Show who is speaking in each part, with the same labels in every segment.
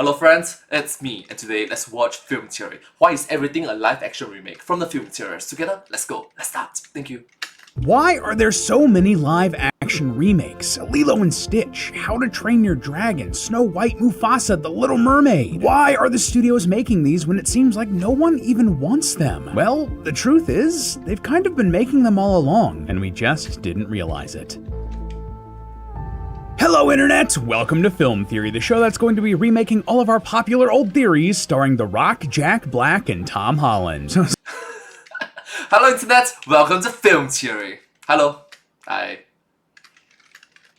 Speaker 1: Hello friends, it's me, and today let's watch Film Theory. Why is everything a live action remake from the film theorists? Together, let's go, let's start. Thank you.
Speaker 2: Why are there so many live action remakes? Lilo and Stitch, How to Train Your Dragon, Snow White, Mufasa, The Little Mermaid. Why are the studios making these when it seems like no one even wants them? Well, the truth is, they've kind of been making them all along, and we just didn't realize it. Hello Internet! Welcome to Film Theory, the show that's going to be remaking all of our popular old theories starring The Rock, Jack Black, and Tom Holland.
Speaker 1: Hello Internet, welcome to Film Theory. Hello. Hi.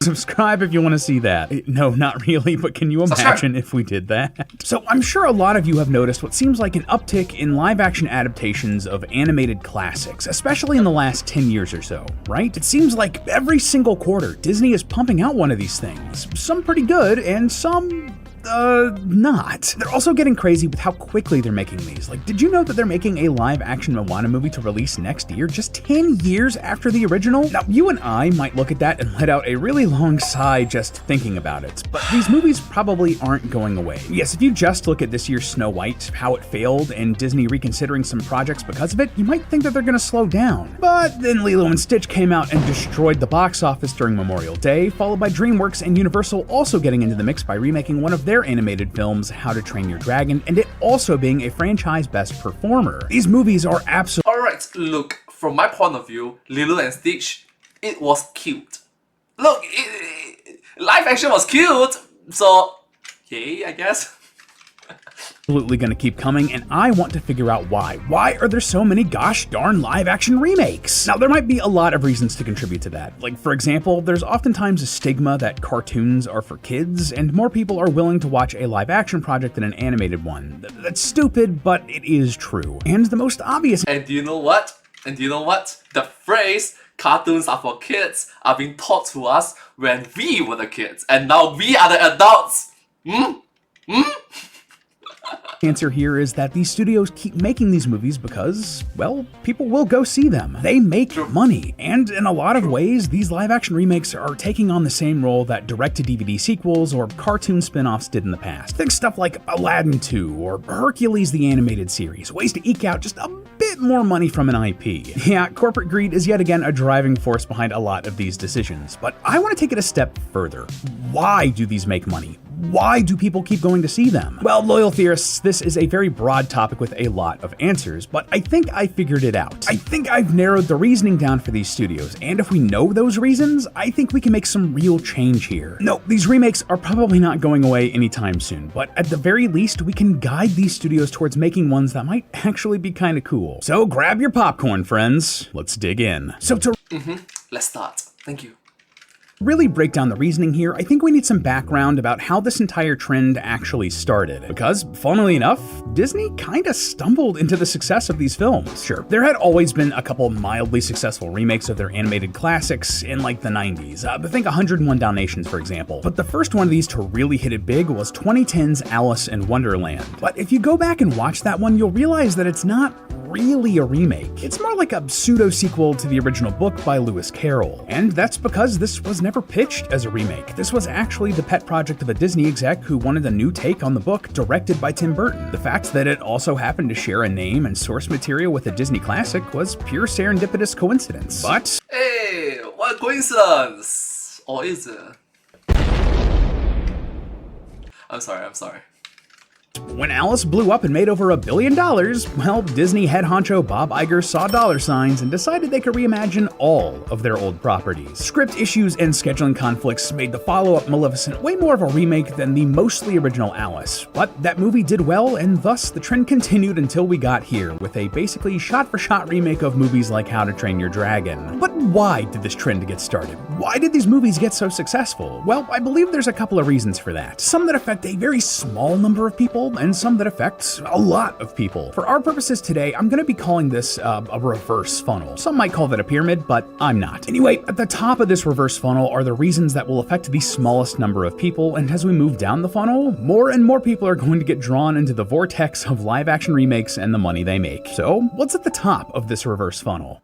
Speaker 2: Subscribe if you want to see that. No, not really, but can you imagine if we did that? So I'm sure a lot of you have noticed what seems like an uptick in live-action adaptations of animated classics, especially in the last 10 years or so, right? It seems like every single quarter, Disney is pumping out one of these things. Some pretty good, and some not. They're also getting crazy with how quickly they're making these. Like, did you know that they're making a live-action Moana movie to release next year, just 10 years after the original? Now, you and I might look at that and let out a really long sigh just thinking about it, but these movies probably aren't going away. Yes, if you just look at this year's Snow White, how it failed, and Disney reconsidering some projects because of it, you might think that they're gonna slow down. But then Lilo and Stitch came out and destroyed the box office during Memorial Day, followed by DreamWorks and Universal also getting into the mix by remaking one of their animated films, How to Train Your Dragon, and it also being a franchise best performer. These movies are absolutely...
Speaker 1: Alright, look, from my point of view, Lilo and Stitch, it was cute. Look, live action was cute, so yay, I guess.
Speaker 2: Absolutely gonna keep coming, and I want to figure out why. Why are there so many gosh darn live action remakes? Now, there might be a lot of reasons to contribute to that. Like, for example, there's oftentimes a stigma that cartoons are for kids, and more people are willing to watch a live action project than an animated one. That's stupid, but it is true. And the most obvious...
Speaker 1: And do you know what? The phrase, cartoons are for kids, are being taught to us when we were the kids, and now we are the adults.
Speaker 2: Answer here is that these studios keep making these movies because, well, people will go see them. They make money, and in a lot of ways, these live-action remakes are taking on the same role that direct-to-DVD sequels or cartoon spin-offs did in the past. Think stuff like Aladdin 2 or Hercules the Animated Series, ways to eke out just a bit more money from an IP. Yeah, corporate greed is yet again a driving force behind a lot of these decisions, but I want to take it a step further. Why do these make money? Why do people keep going to see them? Well, loyal theorists, this is a very broad topic with a lot of answers, but I think I figured it out. I think I've narrowed the reasoning down for these studios, and if we know those reasons, I think we can make some real change here. No, these remakes are probably not going away anytime soon, but at the very least, we can guide these studios towards making ones that might actually be kind of cool. So grab your popcorn, friends. Let's dig in. So to
Speaker 1: Let's start. Thank you.
Speaker 2: really break down the reasoning here, I think we need some background about how this entire trend actually started. Because, funnily enough, Disney kinda stumbled into the success of these films. Sure, there had always been a couple mildly successful remakes of their animated classics in like the 90s. Think 101 Dalmatians, for example. But the first one of these to really hit it big was 2010's Alice in Wonderland. But if you go back and watch that one, you'll realize that it's not really a remake. It's more like a pseudo-sequel to the original book by Lewis Carroll. And that's because this was never pitched as a remake. This was actually the pet project of a Disney exec who wanted a new take on the book directed by Tim Burton. The fact that it also happened to share a name and source material with a Disney classic was pure serendipitous coincidence. But...
Speaker 1: Hey, what coincidence? Or is it? I'm sorry.
Speaker 2: when Alice blew up and made over $1 billion, well, Disney head honcho Bob Iger saw dollar signs and decided they could reimagine all of their old properties. Script issues and scheduling conflicts made the follow-up Maleficent way more of a remake than the mostly original Alice, but that movie did well, and thus the trend continued until we got here, with a basically shot-for-shot remake of movies like How to Train Your Dragon. But why did this trend get started? Why did these movies get so successful? Well, I believe there's a couple of reasons for that. Some that affect a very small number of people, and some that affect a lot of people. For our purposes today, I'm going to be calling this a reverse funnel. Some might call that a pyramid, but I'm not. Anyway, at the top of this reverse funnel are the reasons that will affect the smallest number of people, and as we move down the funnel, more and more people are going to get drawn into the vortex of live-action remakes and the money they make. So, what's at the top of this reverse funnel?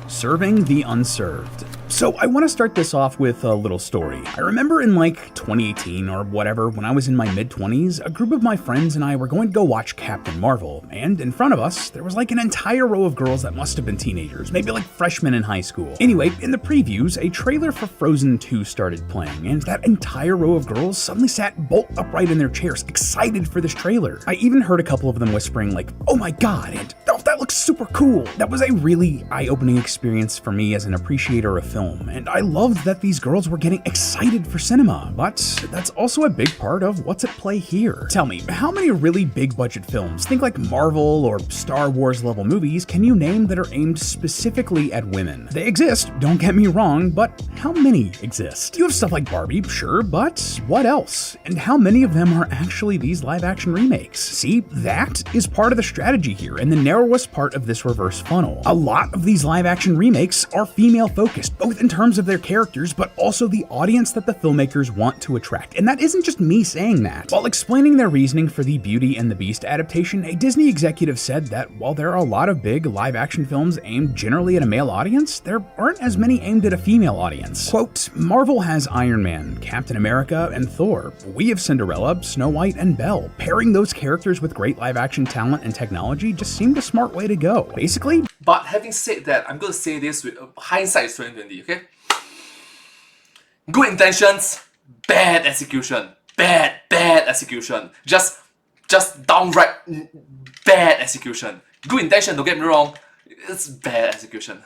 Speaker 2: Serving the unserved. So I want to start this off with a little story. I remember in like 2018 or whatever, when I was in my mid-20s, a group of my friends and I were going to go watch Captain Marvel, and in front of us, there was like an entire row of girls that must have been teenagers, maybe like freshmen in high school. Anyway, in the previews, a trailer for Frozen 2 started playing, and that entire row of girls suddenly sat bolt upright in their chairs, excited for this trailer. I even heard a couple of them whispering like, "Oh my god," and "Oh, that looks super cool." That was a really eye-opening experience for me as an appreciator of film, and I loved that these girls were getting excited for cinema, but that's also a big part of what's at play here. Tell me, how many really big budget films, think like Marvel or Star Wars level movies, can you name that are aimed specifically at women? They exist, don't get me wrong, but how many exist? You have stuff like Barbie, sure, but what else? And how many of them are actually these live-action remakes? See, that is part of the strategy here, and the narrowest part of this reverse funnel. A lot of these live-action remakes are female-focused, both in terms of their characters, but also the audience that the filmmakers want to attract. And that isn't just me saying that. While explaining their reasoning for the Beauty and the Beast adaptation, a Disney executive said that while there are a lot of big live-action films aimed generally at a male audience, there aren't as many aimed at a female audience. Quote, "Marvel has Iron Man, Captain America, and Thor. We have Cinderella, Snow White, and Belle. Pairing those characters with great live-action talent and technology just seemed a smart way to go." Basically,
Speaker 1: but having said that, I'm going to say this with hindsight is 2020, okay? Good intentions, bad execution. Bad execution. Just downright bad execution. Good intention, don't get me wrong, it's bad execution.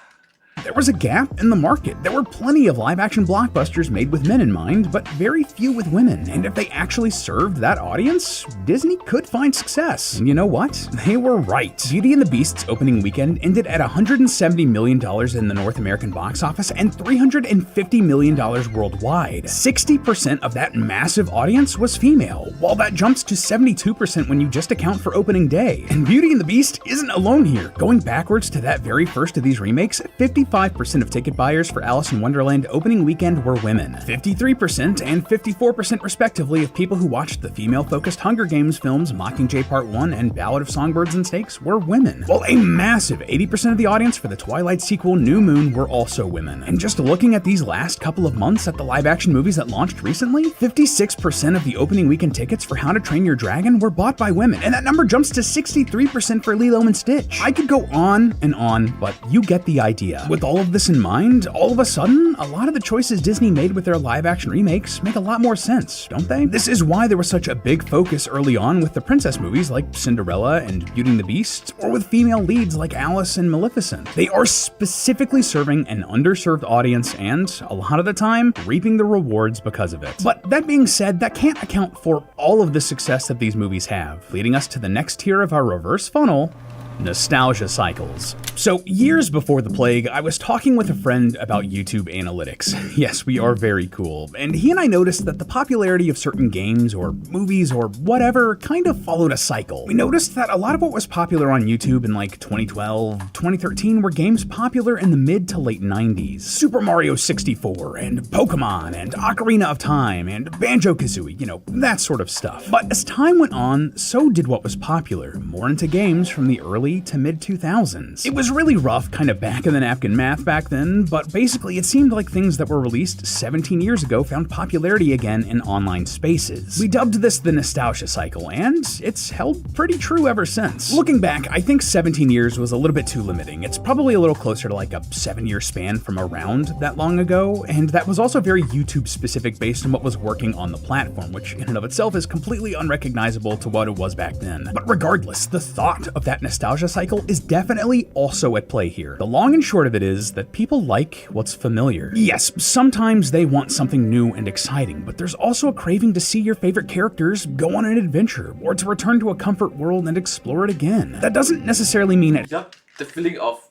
Speaker 2: there was a gap in the market. There were plenty of live-action blockbusters made with men in mind, but very few with women. And if they actually served that audience, Disney could find success. And you know what? They were right. Beauty and the Beast's opening weekend ended at $170 million in the North American box office and $350 million worldwide. 60% of that massive audience was female, while that jumps to 72% when you just account for opening day. And Beauty and the Beast isn't alone here. Going backwards to that very first of these remakes, 55% of ticket buyers for Alice in Wonderland opening weekend were women. 53% and 54% respectively of people who watched the female-focused Hunger Games films Mockingjay Part 1 and Ballad of Songbirds and Snakes were women, while a massive 80% of the audience for the Twilight sequel New Moon were also women. And just looking at these last couple of months at the live-action movies that launched recently, 56% of the opening weekend tickets for How to Train Your Dragon were bought by women, and that number jumps to 63% for Lilo and Stitch. I could go on and on, but you get the idea. With all of this in mind, all of a sudden, a lot of the choices Disney made with their live-action remakes make a lot more sense, don't they? This is why there was such a big focus early on with the princess movies like Cinderella and Beauty and the Beast, or with female leads like Alice and Maleficent. They are specifically serving an underserved audience and, a lot of the time, reaping the rewards because of it. But that being said, that can't account for all of the success that these movies have, leading us to the next tier of our reverse funnel: nostalgia cycles. So years before the plague, I was talking with a friend about YouTube analytics. Yes, we are very cool. And he and I noticed that the popularity of certain games or movies or whatever kind of followed a cycle. We noticed that a lot of what was popular on YouTube in like 2012, 2013 were games popular in the mid to late 90s. Super Mario 64 and Pokemon and Ocarina of Time and Banjo-Kazooie, you know, that sort of stuff. But as time went on, so did what was popular, more into games from the early to mid 2000s. It was really rough, kind of back in the napkin math back then, but basically it seemed like things that were released 17 years ago found popularity again in online spaces. We dubbed this the nostalgia cycle, and it's held pretty true ever since. Looking back, I think 17 years was a little bit too limiting. It's probably a little closer to like a 7-year span from around that long ago, and that was also very YouTube specific based on what was working on the platform, which in and of itself is completely unrecognizable to what it was back then. But regardless, the thought of that nostalgia cycle is definitely also at play here. The long and short of it is that people like what's familiar. Yes, sometimes they want something new and exciting, but there's also a craving to see your favorite characters go on an adventure, or to return to a comfort world and explore it again. That doesn't necessarily mean it.
Speaker 1: Yep, the feeling of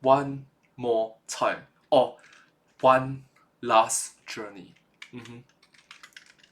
Speaker 1: one more time, or one last journey.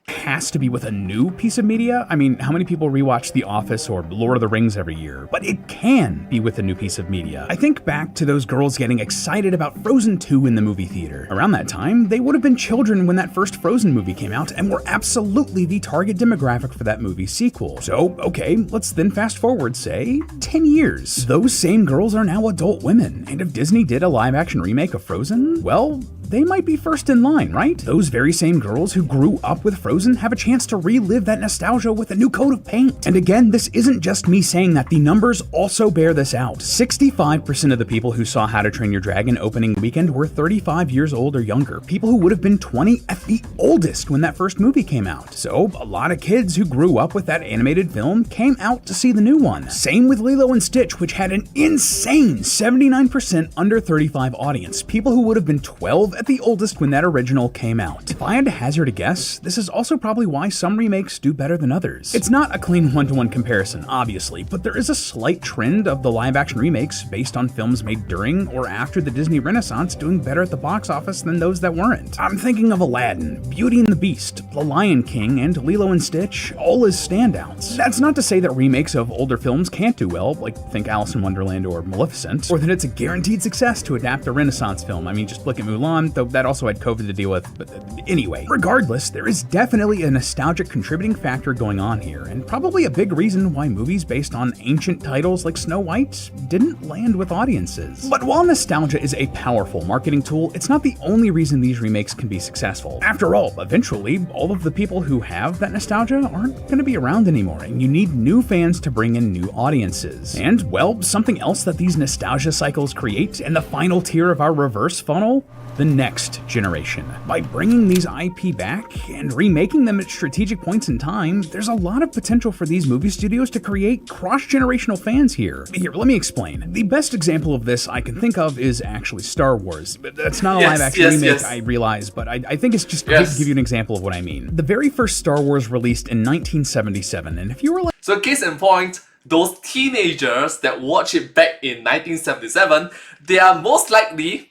Speaker 2: Has to be with a new piece of media. I mean, how many people rewatch The Office or Lord of the Rings every year? But it can be with a new piece of media. I think back to those girls getting excited about Frozen 2 in the movie theater. Around that time, they would have been children when that first Frozen movie came out and were absolutely the target demographic for that movie's sequel. So, okay, let's then fast forward, say, 10 years. Those same girls are now adult women, and if Disney did a live-action remake of Frozen, well, they might be first in line, right? Those very same girls who grew up with Frozen have a chance to relive that nostalgia with a new coat of paint. And again, this isn't just me saying that, the numbers also bear this out. 65% of the people who saw How to Train Your Dragon opening weekend were 35 years old or younger, people who would have been 20 at the oldest when that first movie came out. So a lot of kids who grew up with that animated film came out to see the new one. Same with Lilo and Stitch, which had an insane 79% under 35 audience, people who would have been 12 at the oldest when that original came out. If I had to hazard a guess, this is also probably why some remakes do better than others. It's not a clean one-to-one comparison, obviously, but there is a slight trend of the live-action remakes based on films made during or after the Disney Renaissance doing better at the box office than those that weren't. I'm thinking of Aladdin, Beauty and the Beast, The Lion King, and Lilo and Stitch, all as standouts. That's not to say that remakes of older films can't do well, like think Alice in Wonderland or Maleficent, or that it's a guaranteed success to adapt a Renaissance film. I mean, just look at Mulan, though that also had COVID to deal with, but anyway. Regardless, there is definitely a nostalgic contributing factor going on here, and probably a big reason why movies based on ancient titles like Snow White didn't land with audiences. But while nostalgia is a powerful marketing tool, it's not the only reason these remakes can be successful. After all, eventually, all of the people who have that nostalgia aren't going to be around anymore, and you need new fans to bring in new audiences. And, well, something else that these nostalgia cycles create, and the final tier of our reverse funnel, the next generation. By bringing these IP back and remaking them at strategic points in time, there's a lot of potential for these movie studios to create cross-generational fans here. Here, let me explain. The best example of this I can think of is actually Star Wars. That's not a live-action remake, I realize, but I think it's just to give you an example of what I mean. The very first Star Wars released in 1977, and if you were like...
Speaker 1: So case in point, those teenagers that watch it back in 1977, they are most likely...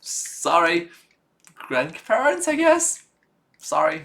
Speaker 1: Sorry, grandparents, I guess? Sorry.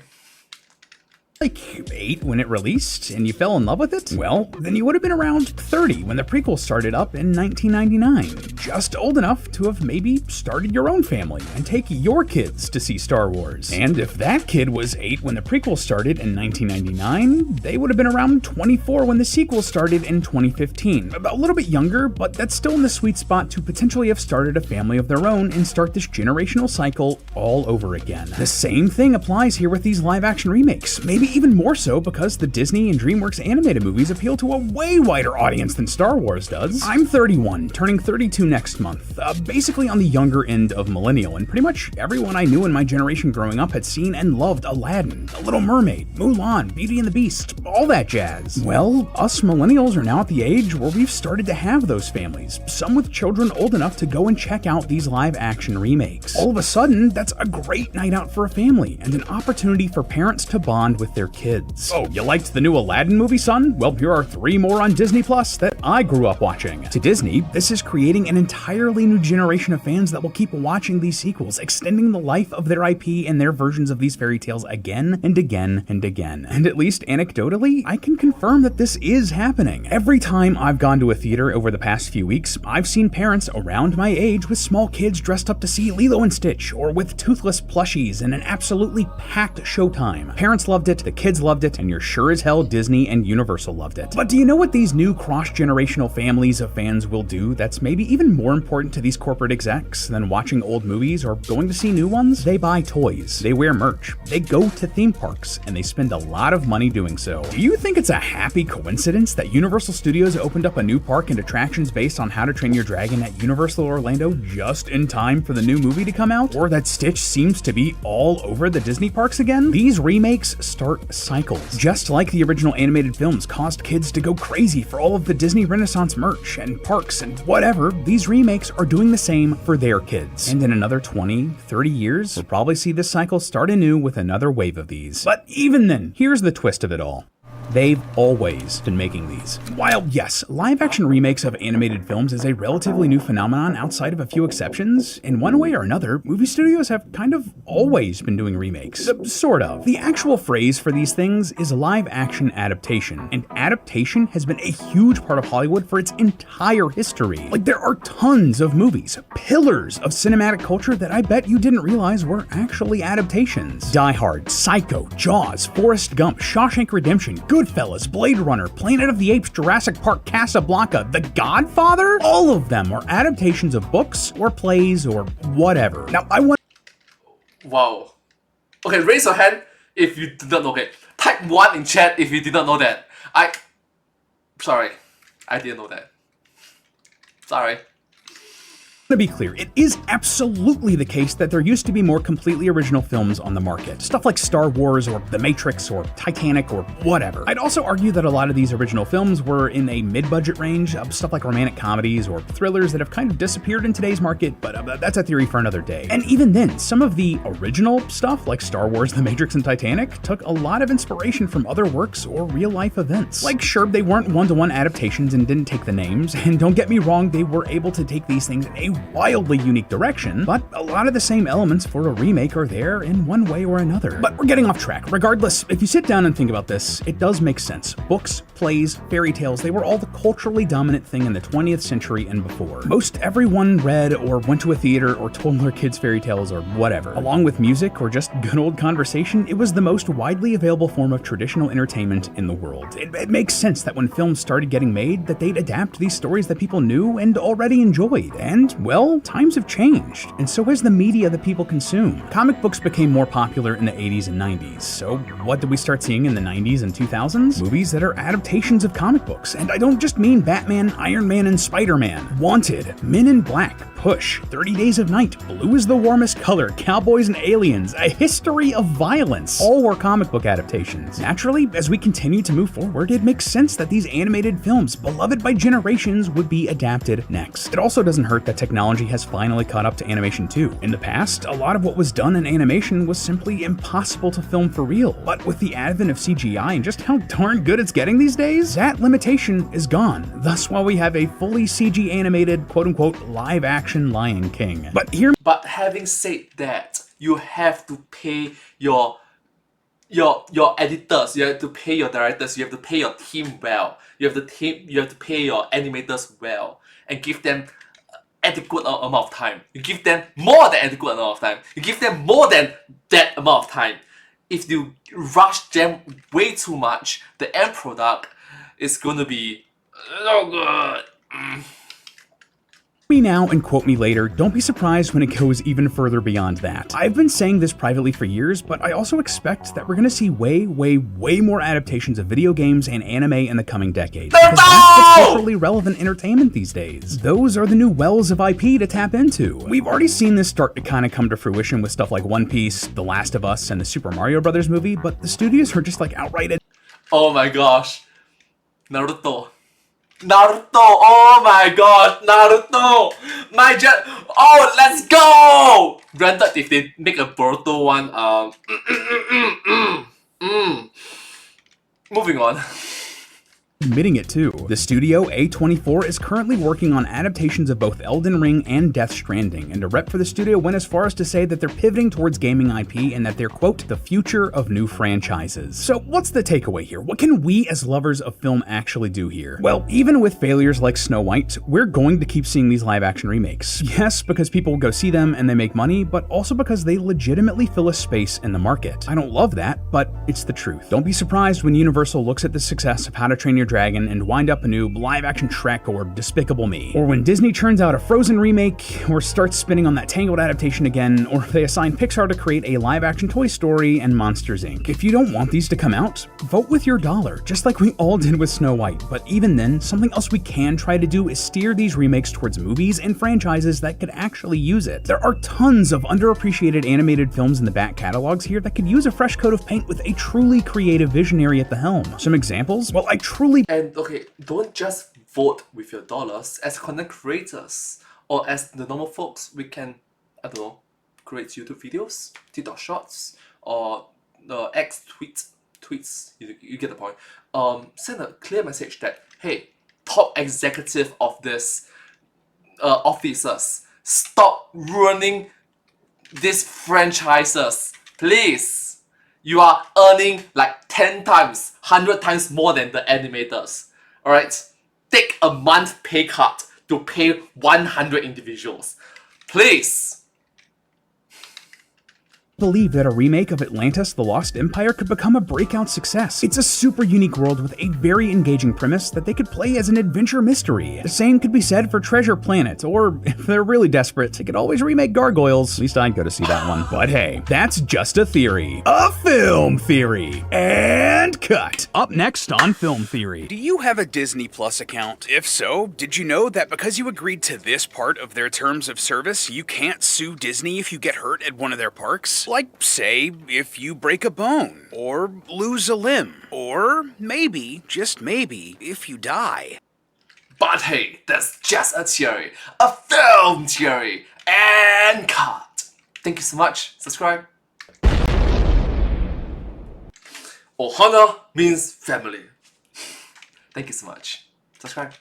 Speaker 2: Like 8 when it released, and you fell in love with it? Well, then you would have been around 30 when the prequel started up in 1999. Just old enough to have maybe started your own family and take your kids to see Star Wars. And if that kid was 8 when the prequel started in 1999, they would have been around 24 when the sequel started in 2015. A little bit younger, but that's still in the sweet spot to potentially have started a family of their own and start this generational cycle all over again. The same thing applies here with these live-action remakes. Maybe even more so because the Disney and DreamWorks animated movies appeal to a way wider audience than Star Wars does. I'm 31, turning 32 next month, basically on the younger end of millennial, and pretty much everyone I knew in my generation growing up had seen and loved Aladdin, The Little Mermaid, Mulan, Beauty and the Beast, all that jazz. Well, us millennials are now at the age where we've started to have those families, some with children old enough to go and check out these live-action remakes. All of a sudden, that's a great night out for a family, and an opportunity for parents to bond with their kids. Oh, you liked the new Aladdin movie, son? Well, here are 3 more on Disney Plus that I grew up watching. To Disney, this is creating an entirely new generation of fans that will keep watching these sequels, extending the life of their IP and their versions of these fairy tales again and again and again. And at least anecdotally, I can confirm that this is happening. Every time I've gone to a theater over the past few weeks, I've seen parents around my age with small kids dressed up to see Lilo and Stitch, or with toothless plushies and an absolutely packed showtime. Parents loved it, the kids loved it, and you're sure as hell Disney and Universal loved it. But do you know what these new cross-generational families of fans will do that's maybe even more important to these corporate execs than watching old movies or going to see new ones? They buy toys, they wear merch, they go to theme parks, and they spend a lot of money doing so. Do you think it's a happy coincidence that Universal Studios opened up a new park and attractions based on How to Train Your Dragon at Universal Orlando just in time for the new movie to come out? Or that Stitch seems to be all over the Disney parks again? These remakes start cycles. Just like the original animated films caused kids to go crazy for all of the Disney Renaissance merch and parks and whatever, these remakes are doing the same for their kids. And in another 20, 30 years, we'll probably see this cycle start anew with another wave of these. But even then, here's the twist of it all. They've always been making these. While yes, live-action remakes of animated films is a relatively new phenomenon outside of a few exceptions, in one way or another, movie studios have kind of always been doing remakes. Sort of. The actual phrase for these things is live-action adaptation, and adaptation has been a huge part of Hollywood for its entire history. Like, there are tons of movies, pillars of cinematic culture that I bet you didn't realize were actually adaptations. Die Hard, Psycho, Jaws, Forrest Gump, Shawshank Redemption, Goodfellas, Blade Runner, Planet of the Apes, Jurassic Park, Casablanca, The Godfather? All of them are adaptations of books or plays or whatever. Now, I want
Speaker 1: Wow. Okay, raise your hand if you did not know. Okay, type 1 in chat if you did not know that. Sorry, I didn't know that. Sorry.
Speaker 2: To be clear, it is absolutely the case that there used to be more completely original films on the market. Stuff like Star Wars or The Matrix or Titanic or whatever. I'd also argue that a lot of these original films were in a mid-budget range of stuff like romantic comedies or thrillers that have kind of disappeared in today's market, but that's a theory for another day. And even then, some of the original stuff like Star Wars, The Matrix, and Titanic took a lot of inspiration from other works or real-life events. Like, sure, they weren't one-to-one adaptations and didn't take the names, and don't get me wrong, they were able to take these things in a wildly unique direction, but a lot of the same elements for a remake are there in one way or another. But we're getting off track. Regardless, if you sit down and think about this, it does make sense. Books, plays, fairy tales, they were all the culturally dominant thing in the 20th century and before. Most everyone read or went to a theater or told their kids fairy tales or whatever. Along with music or just good old conversation, it was the most widely available form of traditional entertainment in the world. It makes sense that when films started getting made, that they'd adapt these stories that people knew and already enjoyed. And, well, times have changed, and so has the media that people consume. Comic books became more popular in the 80s and 90s, so what did we start seeing in the 90s and 2000s? Movies that are adaptations of comic books, and I don't just mean Batman, Iron Man, and Spider-Man. Wanted, Men in Black, Push, 30 Days of Night, Blue is the Warmest Color, Cowboys and Aliens, A History of Violence, all were comic book adaptations. Naturally, as we continue to move forward, it makes sense that these animated films, beloved by generations, would be adapted next. It also doesn't hurt that technology has finally caught up to animation too. In the past, a lot of what was done in animation was simply impossible to film for real, but with the advent of CGI and just how darn good it's getting these days, that limitation is gone. Thus, while we have a fully CG animated, quote-unquote, live-action Lion King.
Speaker 1: But having said that, you have to pay your editors, you have to pay your directors, you have to pay your team well, you have to pay your animators well, and give them adequate amount of time. You give them more than adequate amount of time. You give them more than that amount of time. If you rush them way too much, the end product is going to be no good.
Speaker 2: Me now and quote me later, don't be surprised when it goes even further beyond that. I've been saying this privately for years, but I also expect that we're gonna see way more adaptations of video games and anime in the coming decade. Because that's what's culturally relevant entertainment these days. Those are the new wells of IP to tap into. We've already seen this start to kind of come to fruition with stuff like One Piece, The Last of Us, and the Super Mario Brothers movie, but the studios are just like outright.
Speaker 1: Oh my gosh. Naruto, oh my gosh, Naruto! Oh, let's go! Granted, if they make a Boruto one, moving on.
Speaker 2: Admitting it too. The studio, A24, is currently working on adaptations of both Elden Ring and Death Stranding, and a rep for the studio went as far as to say that they're pivoting towards gaming IP and that they're, quote, the future of new franchises. So what's the takeaway here? What can we as lovers of film actually do here? Well, even with failures like Snow White, we're going to keep seeing these live-action remakes. Yes, because people will go see them and they make money, but also because they legitimately fill a space in the market. I don't love that, but it's the truth. Don't be surprised when Universal looks at the success of How to Train Your Dragon and wind up a new live-action Shrek or Despicable Me. Or when Disney churns out a Frozen remake, or starts spinning on that Tangled adaptation again, or if they assign Pixar to create a live-action Toy Story and Monsters, Inc. If you don't want these to come out, vote with your dollar, just like we all did with Snow White. But even then, something else we can try to do is steer these remakes towards movies and franchises that could actually use it. There are tons of underappreciated animated films in the back catalogs here that could use a fresh coat of paint with a truly creative visionary at the helm. Some examples? Well,
Speaker 1: And okay, don't just vote with your dollars. As content creators or as the normal folks, we can, I don't know, create YouTube videos, TikTok shorts, or X tweets. You get the point. Send a clear message that, hey, top executive of this officers, stop ruining these franchises, please. You are earning like 10 times, 100 times more than the animators. Alright? Take a month pay cut to pay 100 individuals. Please.
Speaker 2: believe that a remake of Atlantis: The Lost Empire could become a breakout success. It's a super unique world with a very engaging premise that they could play as an adventure mystery. The same could be said for Treasure Planet, or if they're really desperate, they could always remake Gargoyles. At least I'd go to see that one. But hey, that's just a theory. A film theory. And cut. Up next on Film Theory.
Speaker 3: Do you have a Disney Plus account? If so, did you know that because you agreed to this part of their terms of service, you can't sue Disney if you get hurt at one of their parks? Like, say, if you break a bone, or lose a limb, or maybe, just maybe, if you die.
Speaker 1: But hey, that's just a theory. A film theory. And cut. Thank you so much. Subscribe. Ohana means family. Thank you so much. Subscribe.